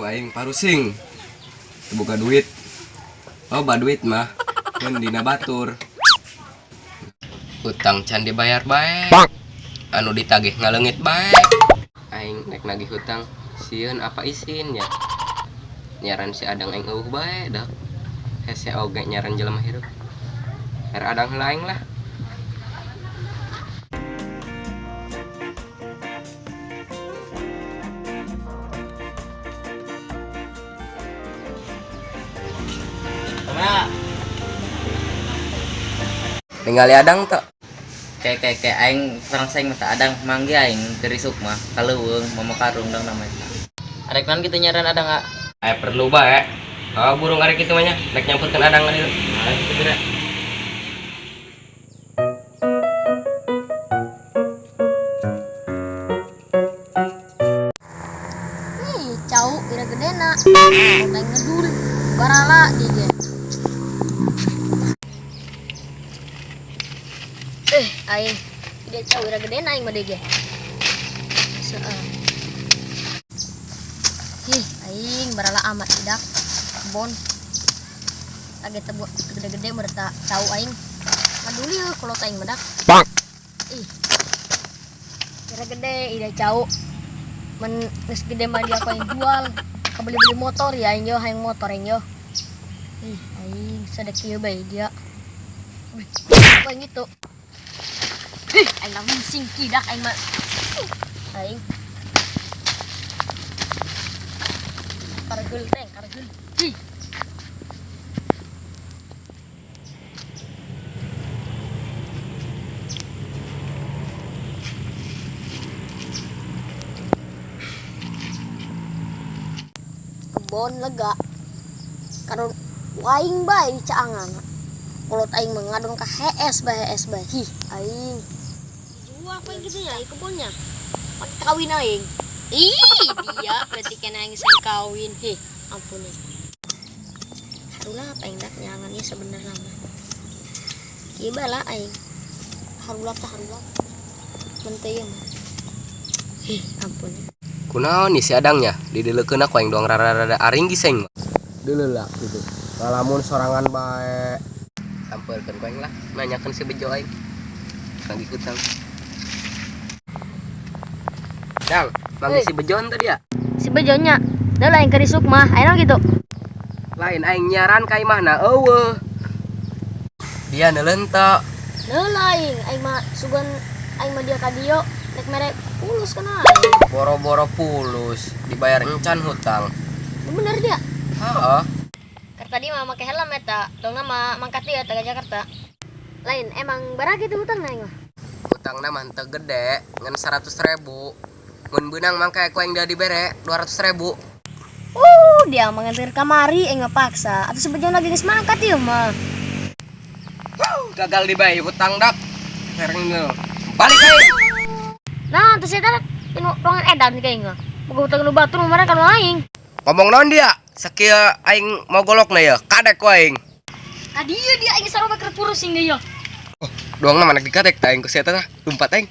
aing parusing buka duit. Oh duit mah kan dina batur. Utang can dibayar bae, anu ditagih ngaleungit bae. Aing rek nagih hutang sieun apa isin ya. Nyaran si Adang aing eueuh bae dah. Hese oge nyaran jelema hirup. Her Adang heula aing lah. Ningali Adang tuh. Kayak aing serangseng mata Adang manggi aing kerisuk mah kaleuweung mama karung dang namanya. Arek naon kitu nyaran Adang enggak? Perlu bae. Oh burung arek kitu mah nya rek nyampurkeun Adang dieu. Nah, kitu beda. Cau ira gedena. Teng ngedul. Barala di dia. Aing dia cau ira gedena aing mah dia. Aing barala amat idak kebon. Lagi tebuk gede-gede merta cau aing. Maduli kalau aing medak. Ira gede ida cau. Men geus gede mah dia aing jual. Kabeli-beli motor ya aing yo hayang motor aing yo. Aing sadek ieu bae dia. Apa gitu? Aing langsung singkidak aing mah. Aing. Kargul teng, kargul. Kebon lega. Karena aing bae di caangan. Kolot aing mengadon ka HS bae. Aing. Jual apa gitu ya kebunnya. Pakai kawin aing. Dia berarti kena aing sing kawin. Ampun. Harulah apa yang dak nyangannya sebenarnya mah. Ieu bala aing. Harulah. Menteu mah. Ampun. Kunaon nih si Adangnya dideleukeun aku aing doang rada-rada aring giseng mah. Deuleulah gitu. Lamun sorangan bae. Sampeurkeun ku aing lah, nanyakeun si bejo aing. Lagi hutang. Dang, manggil si bejon tadi ya? Si bejonya. Da lain kerisuk mah, ayeuna gitu. Lain aing nyaran ka imahna eueuh. Dia neuleun teu. Lain aing mah sugan aing mah dia ka dieu rek mere pulus kana. Boro-boro pulus, dibayar encan hutang. Bener dia. Heeh. Keur tadi mah make helm eta, dongna mah mangkat dia ka Jakarta. Lain emang barang kitu hutang aing mah. Hutangna mah teu gede, ngan 100.000. Mun beunang mangka ku aing da dibere 200.000. Dia mengantar kamari aing paksa. Atuh sebejo lagi geus mangkat ieu mah. Gagal dibayar hutang dak. Hereng balik aing. Nah, terus eta inu ruangan edan ka aing mah. Boga hutang nu batur mah kana aing. Ngomong naon dia? Sakieu aing mau golokna ya, kadek ku aing. Tadi dia aing sarua keur purusing dia. Doangna manak dikadek ta aing ku si eta tah, lumpat aing.